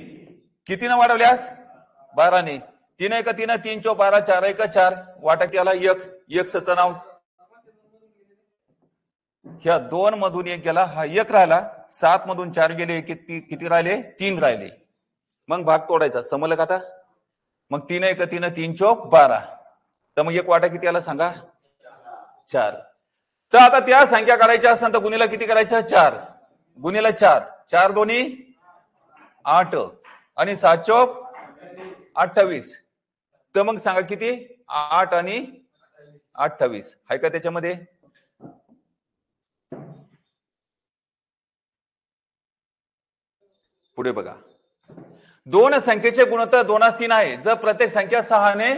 कितीनं वाढवल्यास? 12 ने. 3 1 3 3 4 12 4 1 4. वाटा केला 1 1 चं नाव. ह्या 2 मधून 1 गेला, हा 1 राहिला. 7 मधून 4 गेले, किती राहिले? 3 राहिले. मग भाग तोडायचा. समजलं का आता? मग 3 1 3 3 चौक 12. तर मग एक वाटा किती आला सांगा? 4. तर आता त्या संख्या करायच्या असेल तर गुणीला किती करायचं? 4 गुणीला 4. 4 दोन्ही 8 आणि 7 चौक 28. तर मग सांगा किती? 8 आणि 28 आहे का त्याच्यामध्ये? पुढे बघा. दोन संख्येचे गुणोत्तर 2:3 आहे. जर प्रत्येक संख्या 6 ने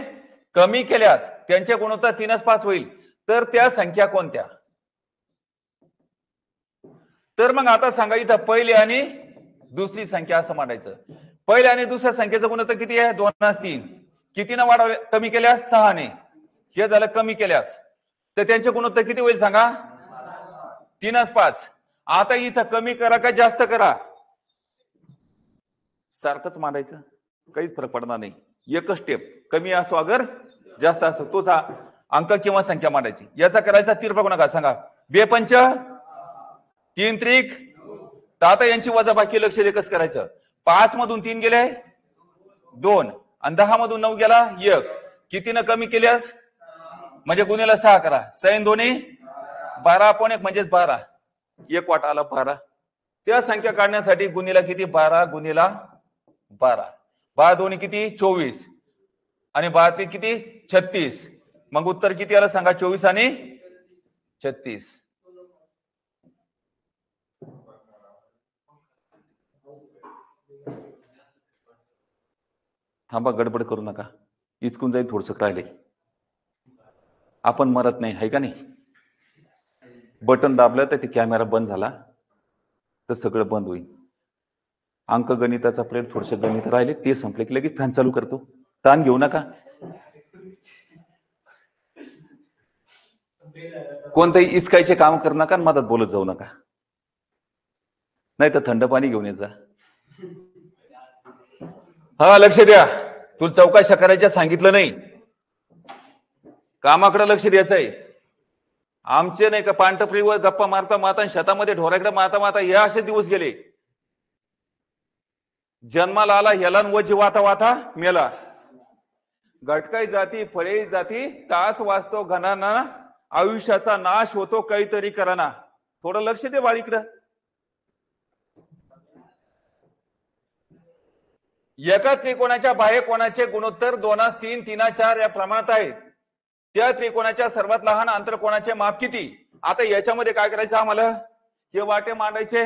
कमी केल्यास त्यांचे गुणोत्तर 3:5 होईल. तर त्या संख्या कोणत्या? तर मग आता सांगा इथं पहिली आणि दुसरी संख्या असं मांडायचं. पहिल्या आणि दुसऱ्या संख्येचं गुणोत्तर किती आहे? 2:3. कितीनं वाढवले? कमी केल्यास 6 ने. हे झालं कमी केल्यास. तर त्यांचे गुणोत्तर किती होईल सांगा? 3:5. आता इथं कमी करा का जास्त करा? सारखंच मांडायचं, काहीच फरक पडणार नाही. एकच स्टेप, कमी असो अगर जास्त असो तोच अंक किंवा संख्या मांडायची. याचा करायचा तीर बघू नका. सांगा 2 पंच 3 त्रिक. तर आता यांची वजाबाकी लक्ष दे कसं करायचं. 5 मधून 3 गेले 2 आणि 10 मधून 9 गेला 1. कितीनं कमी केल्यास म्हणजे गुणीला 6 करा. 6 दोन्ही 12/1 म्हणजे 12. एक वाटा आला 12. त्या संख्या काढण्यासाठी गुणीला किती? 12 गुणीला 12. 12 दोन्ही किती? 24 आणि 12 त्रिक किती? 36. मग उत्तर किती आलं सांगा? 24 आणि 36. थांबा, गडबड करू नका. इचकून जाईल थोडस राहिले. आपण मरत नाही आहे का नाही? बटन दाबलं तर ते कॅमेरा बंद झाला तर सगळं बंद होईल. अंकगणिताचा प्लेट थोडसे गणित राहिले ते संपले की लगेच फॅन चालू करतो. ताण घेऊ नका. कोणतंही इचकायचे काम करू नका, मदत बोलत जाऊ नका. नाही तर थंड पाणी घेऊन यायचा. हा लक्ष द्या. तुला चौकशा करायच्या सांगितलं नाही, कामाकडे लक्ष द्यायचंय. आमचे नाही का पांढरपरीवर गप्पा मारता मारता शेतामध्ये ढोराकडे मारता मारता हे असे दिवस गेले. जन्माला आला ह्याला वजी वाता वाता मेला. घटकाई जाती फळे जाती तास वाचतो घनाना, आयुष्याचा नाश होतो काहीतरी कराना. थोडं लक्ष दे बाळीकडं. एका त्रिकोणाच्या बाह्य कोणाचे गुणोत्तर 2:3 3:4 या प्रमाणात आहेत. त्या त्रिकोणाच्या सर्वात लहान आंतरकोणाचे माप किती? आता याच्यामध्ये काय करायचं आम्हाला? हे वाटे मांडायचे,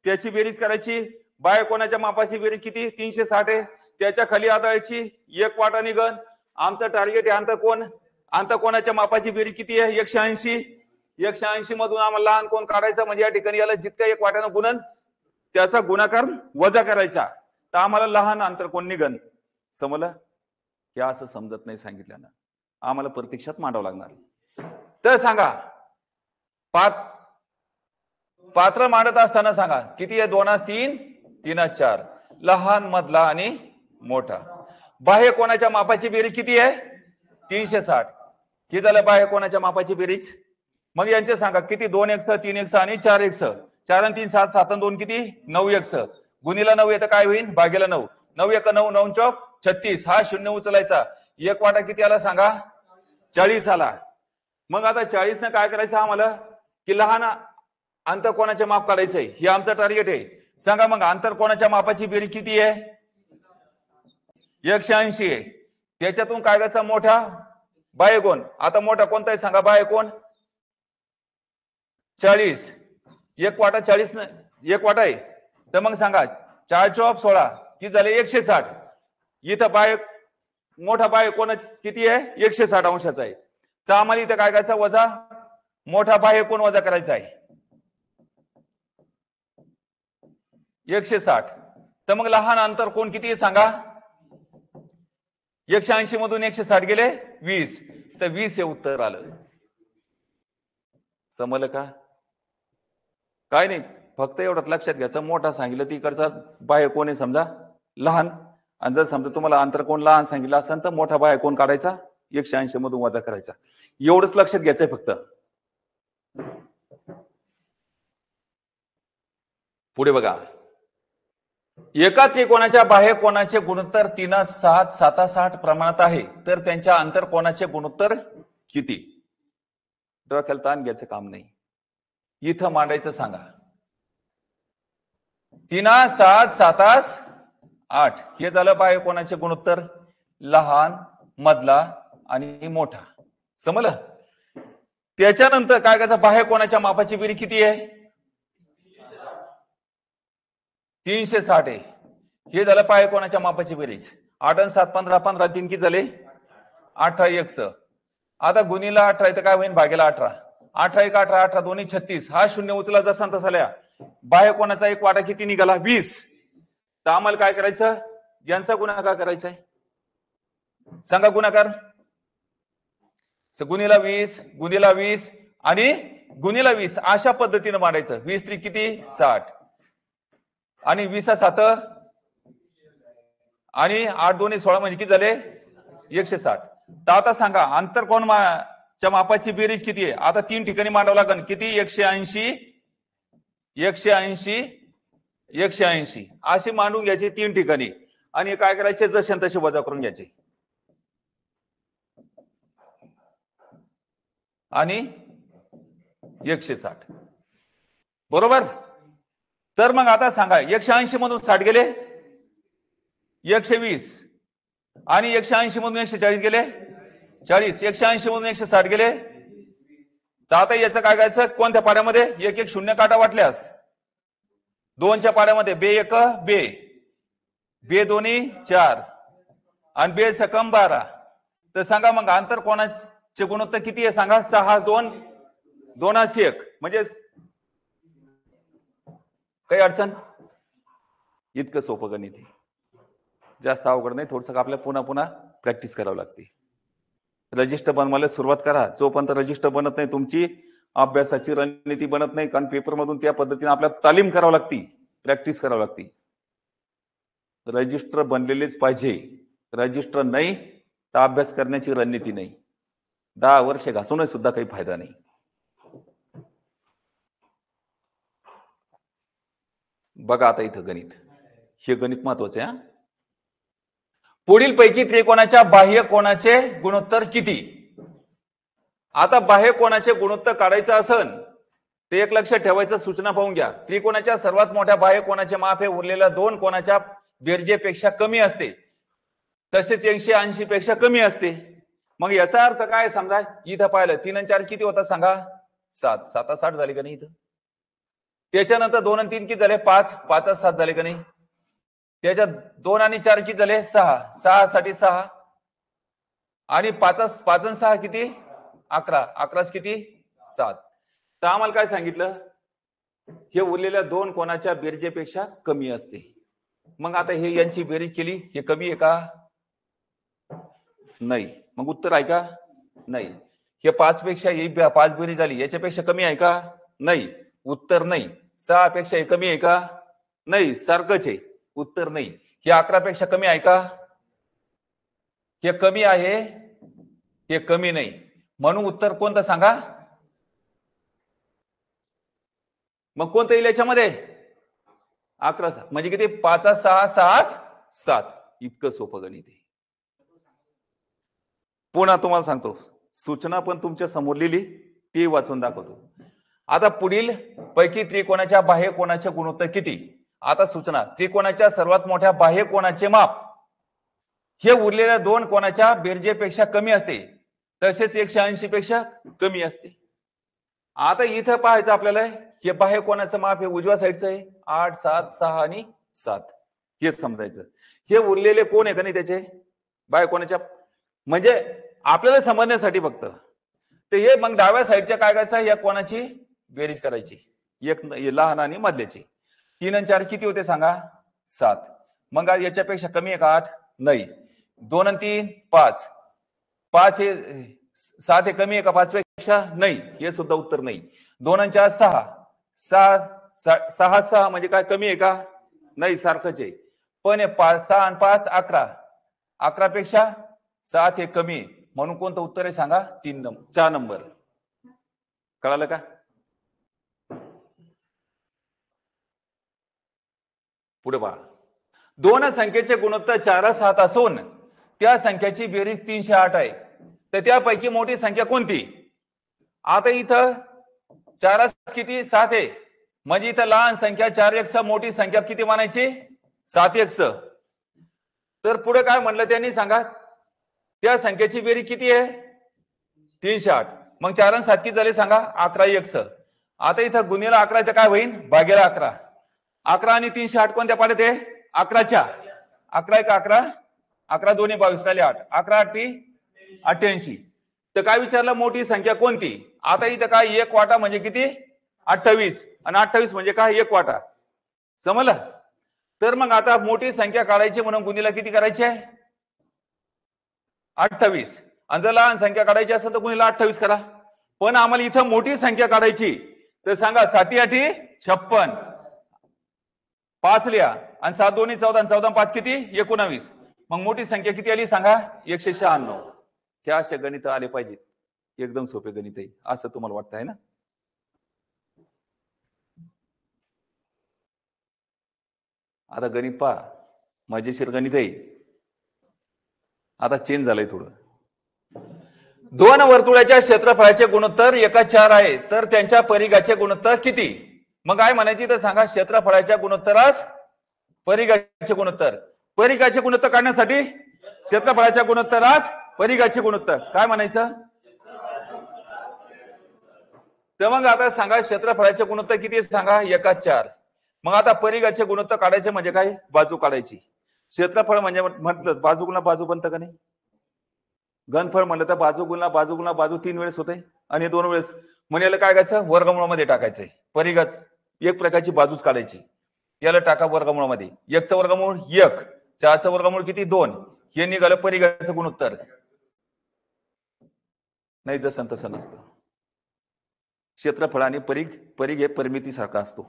त्याची बेरीज करायची. बाह्य कोणाच्या मापाची बेरीज किती? 360 आहे. त्याच्या खाली आदळायची एक वाटा निघन. आमचं टार्गेट आहे आंतरकोण. आंतरकोणाच्या मापाची बेरीज किती आहे? 180. 180 मधून आम्हाला लहान कोण काढायचा. म्हणजे या ठिकाणी याला जितका एक वाट्यानं गुणन त्याचा गुणाकार वजा करायचा. तर आम्हाला लहान आंतरकोण निघन. समजलं? हे असं समजत नाही सांगितल्यानं. आम्हाला प्रत्यक्षात मांडावं लागणार. तर सांगा पात्र मांडत असताना सांगा किती आहे? 2:3 3:4. लहान, मधला आणि मोठा. बाह्य कोणाच्या मापाची बेरीज किती आहे? 360. किती झालं बाह्य कोणाच्या मापाची बेरीज? मग यांचे सांगा किती? 2x 3x आणि 4x. 4 आणि 3 7 7 आणि 2 किती? 9x. गुणीला 9 येतं काय होईल? भागीला 9. 9 1 9 9 चौक 36. हा शून्य उचलायचा. एक वाटा किती आला सांगा? 40 आला. मग आता 40 ने काय करायचं आम्हाला? की लहान आंतरकोणाचे माप काढायचंय. हे आमचं टार्गेट आहे. सांगा मग आंतरकोणाच्या मापाची बेरीज किती आहे? 180 आहे. त्याच्यातून काय करायचं? मोठा बाह्य कोण. आता मोठा कोणता आहे सांगा? बाह्य कोण 40. एक वाटा 40 एक वाटा आहे. तर मग सांगा 4 चौक 16 किती झाले? 160. इथं बाह्य मोठा बाह्य कोण किती आहे? 160 अंशाचा आहे. तर आम्हाला इथं काय करायचं? वजा मोठा बाह्य कोण वजा करायचा आहे 160. तर मग लहान अंतर कोण किती आहे सांगा? 180 मधून 160 गेले 20. तर 20 हे उत्तर आलं. समजलं का? काय नाही, फक्त एवढंच लक्षात घ्यायचं. मोठा सांगितलं तिकडचा बाह्य कोण आहे समजा लहान, आणि जर समजा तुम्हाला आंतरकोण लहान सांगितलं असेल तर मोठा बाह्य कोण काढायचा 180 मधून वजा करायचा. एवढंच लक्षात घ्यायचंय फक्त. पुढे बघा, एका त्रिकोणाच्या बाह्य कोणाचे गुणोत्तर 3:7:67 प्रमाणात आहे, तर त्यांच्या आंतरकोणाचे गुणोत्तर किती? डोक्याला ताण घ्यायचं काम नाही, इथं मांडायचं सांगा. 3:7:67 हे झालं बाह्य कोणाचे गुणोत्तर, लहान, मधला आणि मोठा. समजलं? त्याच्यानंतर काय करायचं, बाह्य कोणाच्या मापाची बेरीज किती आहे? 360 आहे. हे झालं बाह्य कोणाच्या मापाची बेरीज. 8 आणि 7 15 15 3 किती झाले? 18 1. आता गुणीला 18 तर काय होईल? भागेला 18. 18 1 18 18 दोन्ही 36. हा शून्य उचला जसा तसा लिहा. बाह्य कोणाचा एक वाटा किती निघाला? 20. तर आम्हाला काय करायचं? यांचा गुणाकार करायचा आहे. सांगा गुणाकार. गुणीला 20 गुणीला 20 आणि गुणीला 20 अशा पद्धतीने मांडायचं. 20 3 किती? 60 आणि 20 7 आणि 8 2 16 म्हणजे किती झाले? 160. तर आता सांगा आंतरकोणच्या मापाची बेरीज किती आहे? आता 3 ठिकाणी मांडावं लागेल. किती? 180 180 180 अशी मांडून घ्यायची 3 ठिकाणी आणि काय करायचे? जसे तसे वजा करून घ्यायचे आणि 160. बरोबर? तर मग आता सांगा 180 मधून 60 गेले 120 आणि 180 मधून 140 गेले 40. 180 मधून 160 गेले. तर आता याचं काय करायचं? कोणत्या पाड्यामध्ये? एक एक शून्य काटा वाटल्यास 2च्या पाड्यामध्ये बे 1 बे बे दोन्ही 4 आणि बे सकम 12. तर सांगा मग आंतर कोणाचे गुणोत्तर किती आहे? सांगा. 6 2 2 1 म्हणजे काही अडचण? इतकं सोपं गणित आहे, जास्त अवघड नाही. थोडंसं आपल्याला पुन्हा पुन्हा प्रॅक्टिस करावं लागते. रजिस्टर बनवायला सुरुवात करा. जोपर्यंत रजिस्टर बनत नाही तुमची अभ्यासाची रणनीती बनत नाही. कारण पेपर मधून त्या पद्धतीने आपल्याला तालीम करावी लागते, प्रॅक्टिस करावी लागते. रजिस्टर बनलेलेच पाहिजे. रजिस्टर नाही तर अभ्यास करण्याची रणनीती नाही. 10 वर्ष घासूनच सुद्धा काही फायदा नाही. बघा आता इथं गणित, हे गणित महत्वाचे आहे. पुढील पैकी त्रिकोणाच्या बाह्य कोणाचे गुणोत्तर किती? आता बाह्य कोणाचे गुणोत्तर काढायचं असेल ते एक लक्षात ठेवायचं. सूचना पाहून घ्या. त्रिकोणाच्या सर्वात मोठ्या बाह्य कोणाचे माप हे उरलेल्या 2 कोणाच्या बेरजेपेक्षा कमी असते, तसेच 180 पेक्षा कमी असते. मग याचा अर्थ काय? समजा इथं पाहिलं 3 आणि 4 किती होता? सांगा. 7 7 60 झाले का नाही इथं? त्याच्यानंतर 2 आणि 3 किती झाले? 5 5 7 झाले का नाही? त्याच्यात 2 आणि 4 किती झाले? 6 6 साठी 6 आणि 5 5 आणि 6 किती? 11 11 किती? 7. तर आम्हाला काय सांगितलं? हे उरलेल्या 2 कोणाच्या बेरजेपेक्षा कमी असते. मग आता हे यांची बेरीज केली, हे कमी आहे का? नाही. मग उत्तर आहे का? नाही. हे 5 पेक्षा ही 5 बेरीज झाली, याच्यापेक्षा कमी आहे का? नाही. उत्तर नाही. 6 पेक्षा हे कमी आहे का? नाही. सारखंच आहे. उत्तर नाही. हे 11 पेक्षा कमी आहे का? हे कमी आहे, हे कमी नाही. म्हणून उत्तर कोणतं सांगा? मग कोणतं येईल याच्यामध्ये? 11 म्हणजे किती? 5 6 6 7. इतकं सोपं गणित आहे. पुन्हा तुम्हाला सांगतो, सूचना पण तुमच्या समोर लिहिली, ती वाचून दाखवतो. आता पुढील पैकी त्रिकोणाच्या बाह्य कोणाचे गुणोत्तर किती? आता सूचना. त्रिकोणाच्या सर्वात मोठ्या बाह्य कोणाचे माप हे उरलेल्या 2 कोणाच्या बेरजेपेक्षा कमी असते, तसेच 180 पेक्षा कमी असते. आता इथं पाहायचं आपल्याला, हे बाह्य कोणाचं माप हे उजव्या साईडचं आहे. 8 7 6 आणि 7 हे समजायचं. हे उरलेले कोण आहे का नाही त्याचे बाह्य कोणाच्या, म्हणजे आपल्याला समजण्यासाठी फक्त. तर हे मग डाव्या साईडच्या काय करायचं? या कोणाची बेरीज करायची, एक लहान आणि मधल्याची. 3 आणि 4 किती होते सांगा? 7. मग याच्यापेक्षा कमी आहे का? 8 नाही. 2 आणि 3 5 5 हे 7 हे कमी आहे का 5 पेक्षा? नाही. हे सुद्धा उत्तर नाही. 2 आणि 4 6 6 6 म्हणजे काय कमी आहे का? नाही. सारखंच आहे. पण हे 6 आणि 5 11 11 पेक्षा 7 हे कमी आहे. म्हणून कोणतं उत्तर आहे सांगा? 4 नंबर. कळालं का? पुढे पहा, दोन संख्येचे गुणोत्तर 4 7 असून त्या संख्येची बेरीज 308 आहे, तर त्यापैकी मोठी संख्या कोणती? आता इथं 4 किती 7 आहे, म्हणजे इथं लहान संख्या 4x, मोठी संख्या किती मानायची 7x. तर पुढे काय म्हणलं त्यांनी सांगा, त्या संख्येची बेरीज किती आहे 308. मग 4 आणि 7 किती झाले सांगा 11x. आता इथं गुणिले 11 तर काय होईल भागेला 11. 11 आणि 308 कोणत्या पाड्यात आहे 11च्या. 11 1 11, 11 2 22 झाले 8, 11 8 88. तर काय विचारलं मोठी संख्या कोणती? आता इथं काय 1 वाटा म्हणजे किती 28, आणि 28 म्हणजे काय 1 वाटा. समजलं? तर मग आता मोठी संख्या काढायची म्हणून गुणिले किती करायची आहे 28, आणि जर लहान संख्या काढायची असेल तर गुणिले 28 करा. पण आम्हाला इथं मोठी संख्या काढायची, तर सांगा 7 8 56, 5 लिहा, आणि 7 2 14, 14 5 किती 19. मग मोठी संख्या किती आली सांगा 196. क्या असे गणित आले पाहिजेत, एकदम सोपे गणित आहे असं तुम्हाला वाटतं आहे ना? आता गणित पहा, मजेशीर गणित आहे. आता चेंज झालंय थोडं. दोन वर्तुळाच्या क्षेत्रफळाचे गुणोत्तर 1:4 आहे, तर त्यांच्या परिघाचे गुणोत्तर किती? मग काय म्हणायची तर सांगा क्षेत्रफळाच्या गुणोत्तरास परिघाचे गुणोत्तर. परिघाचे गुणोत्तर काढण्यासाठी क्षेत्रफळाच्या गुणोत्तरास परिघाचे गुणोत्तर काय म्हणायचं? तर मग आता सांगा क्षेत्रफळाचे गुणोत्तर किती सांगा 1:4. मग आता परिघाचे गुणोत्तर काढायचे म्हणजे काय बाजू काढायची. क्षेत्रफळ म्हणजे म्हटलं बाजू गुणा बाजू बनतं का नाही? घनफळ म्हणलं तर बाजू गुणा बाजू 3 वेळेस होते, आणि 2 वेळेस. म्हणजे काय करायचं वर्गमूळामध्ये टाकायचंय. परिघाच एक प्रकारची बाजूच काढायची, याला टाका वर्गमूळामध्ये. 1 चं वर्गमूळ 1, 4 चं वर्गमूळ किती 2, हे निघालं परिघाचं गुणोत्तर. नाही जसं तसं नसतं. क्षेत्रफळ आणि परिघ हे परिमितीसारखा असतो.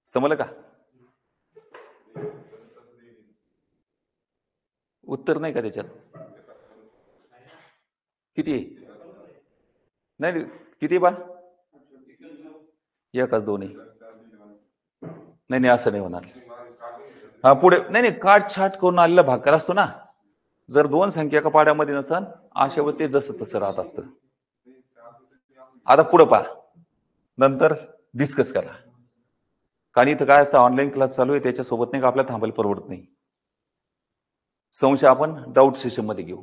समजलं का? उत्तर नाही का त्याच्यात? किती नाही किती बा 1 2 नाही असं नाही होणार. हा पुढे नाही काट छाट करून आलेला भाकर असतो ना. जर 2 संख्या एका पाड्यामध्ये नसन अशा ते जसं तसं राहत असतं. आता पुढे पहा, नंतर डिस्कस करा. कारण इथं काय असतं ऑनलाईन क्लास चालू आहे, त्याच्यासोबत नाही का आपल्याला थांबायला परवडत नाही. संशय आपण डाऊट सेशन मध्ये घेऊ,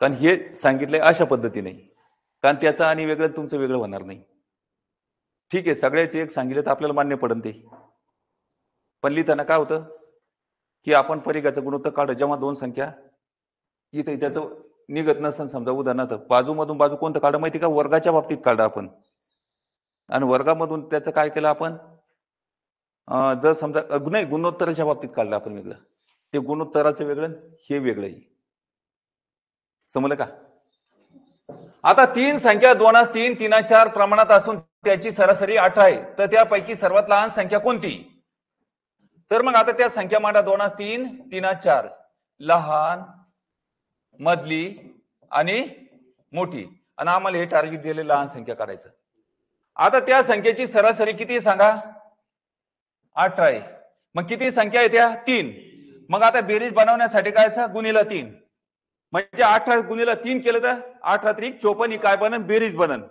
कारण हे सांगितलंय अशा पद्धतीने, कारण त्याचं आणि वेगळं तुमचं वेगळं होणार नाही. ठीक आहे सगळ्याच एक सांगितलं तर आपल्याला मान्य पडन ते. पण लिहिताना काय होतं की आपण परिघाचं गुणोत्तर काढू जेव्हा 2 संख्या इथे त्याचं निघत नसन, समजा उदाहरणार्थ बाजूमधून बाजू कोणतं काढा माहिती का वर्गाच्या बाबतीत काढा आपण, आणि वर्गामधून त्याचं काय केलं आपण जर समजा नाही गुणोत्तराच्या बाबतीत काढलं आपण वेगळं, ते गुणोत्तराचं वेगळं हे वेगळं आहे. समजलं का? आता 3 संख्या 2 3 3 4 प्रमाणात असून त्याची सरासरी 8 आहे, तर त्यापैकी सर्वात लहान संख्या कोणती? तर मग आता त्या संख्या मांडा 2 3 3 4, लहान मधली आणि मोठी, आणि आम्हाला हे टार्गेट दिले लहान संख्या काढायचं. आता त्या संख्येची सरासरी किती सांगा 8 आहे. मग किती संख्या आहे त्या 3. मग आता बेरीज बनवण्यासाठी काय गुणिले 3, म्हणजे 8 गुणिले 3 केलं तर 8 3 54 काय बनन बेरीज बनन.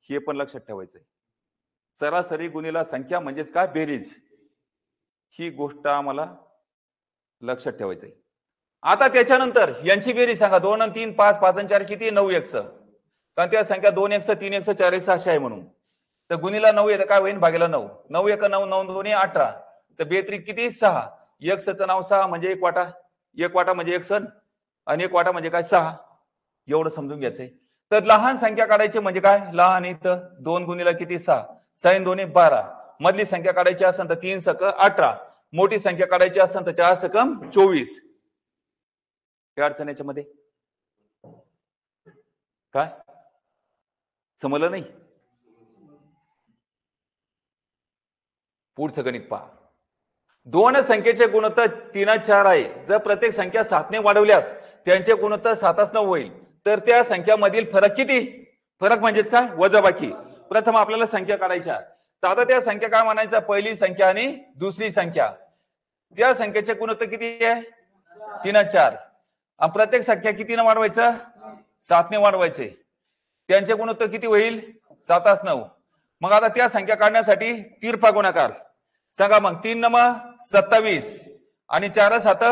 हे पण लक्षात ठेवायचंय. सरासरी गुणिला संख्या म्हणजेच काय बेरीज, ही गोष्ट आम्हाला लक्षात ठेवायचंय. आता त्याच्यानंतर यांची बेरीज सांगा 2 आणि 3 5 5 आणि 4 किती 9x, कारण त्या संख्या 2x 3x 4x अशी आहे म्हणून. तर गुणिला 9 येतं काय होईल भागीला 9, 9 1 9 9 2 18, तर बेत्रिक किती 6. x चं नाव 6 म्हणजे 1 वाटा, 1 वाटा म्हणजे 1 सण, आणि 1 वाटा म्हणजे काय 6. एवढं समजून घ्यायचंय. तर लहान संख्या काढायची म्हणजे काय लहान इथं 2 गुणिला किती 6, 6 2 12. मधली संख्या काढायची असेल तर 3 सक 18, मोठी संख्या काढायची असेल तर 4 सकम 24. काय अडचण याच्यामध्ये? काय समजलं नाही? पुढचं गणित पहा. 2 संख्येचे गुणोत्तर 3 4 आहे. जर प्रत्येक संख्या 7 ने वाढवल्यास त्यांचे गुणोत्तर 7 9 होईल, तर त्या संख्यामधील फरक किती? फरक म्हणजेच काय वजाबाकी. प्रथम आपल्याला संख्या काढायच्या. तर आता त्या संख्या काय म्हणायचं, पहिली संख्या आणि दुसरी संख्या, त्या संख्येचे गुणोत्तर किती आहे, 3 4. आणि प्रत्येक संख्या कितीने वाढवायचं, 7 ने वाढवायचे. त्यांचे गुणोत्तर किती होईल, 7 9. मग आता त्या संख्या काढण्यासाठी तिरपा गुणाकार सांगा. मग 3 9 27 आणि 4 7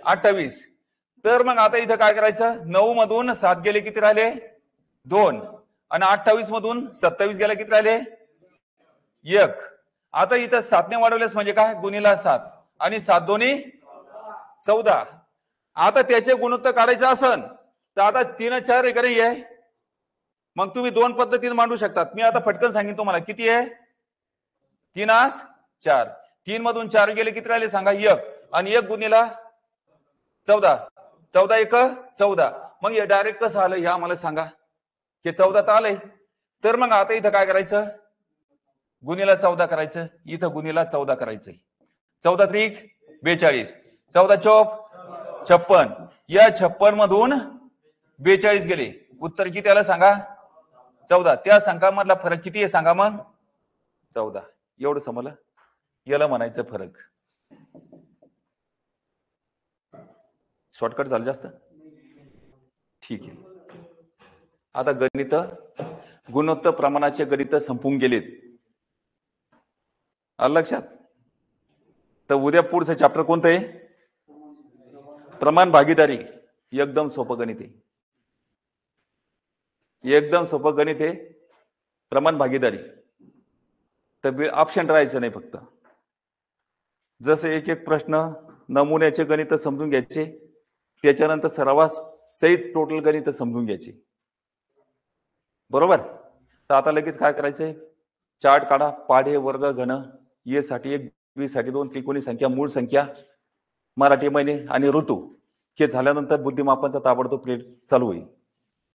28. तर मग आता इथं काय करायचं, 9 मधून 7 गेले किती राहिले, 2. आणि 28 मधून 27 गेले किती राहिले, 1. आता इथं 7 ने वाढवलेस म्हणजे काय, गुणिला 7 आणि 7 दोन्ही 14. आता त्याचे गुणोत्तर काढायचं असन तर आता 3 4 इकडे आहे. मग तुम्ही 2 पद्धतीने मांडू शकतात. मी आता फटकन सांगेन तुम्हाला किती आहे, 3 4. 3 मधून 4 गेले किती राहिले सांगा, 1. आणि 1 गुणिला 14, 14 1 14. मग हे डायरेक्ट कसं आलं हे आम्हाला सांगा, हे 14 तर आलंय. तर मग आता इथं काय करायचं, गुणिला 14 करायचं, इथं गुणिला 14 करायचंय. 14 त्रिक 42, 14 चौक 56. या 56 मधून 42 गेले, उत्तर किती आलं सांगा, 14. त्या संख्यामधला फरक किती आहे सांगा मग, 14. एवढं समजलं, याला म्हणायचं फरक. शॉर्टकट झालं जास्त, ठीक आहे. आता गणित, गुणोत्तर प्रमाणाचे गणित संपून गेलेत, आलं लक्षात. तर उद्या पुढचं चॅप्टर कोणतं आहे, प्रमाण भागीदारी. एकदम सोपं गणित आहे, एकदम सोपं गणित आहे, प्रमाण भागीदारी. तर ऑप्शन राहायचं नाही, फक्त जसं एक एक प्रश्न नमुन्याचे गणित समजून घ्यायचे, त्याच्यानंतर सरावास सहित टोटल गणित समजून घ्यायचे, बरोबर. तर आता लगेच काय करायचंय, चार्ट काढा. पाढे वर्ग घन, ए साठी 1 बी साठी 2, त्रिकोणी संख्या, मूळ संख्या, मराठी महिने आणि ऋतू. हे झाल्यानंतर बुद्धिमापनचा ताबडतोब प्लेट चालू होईल.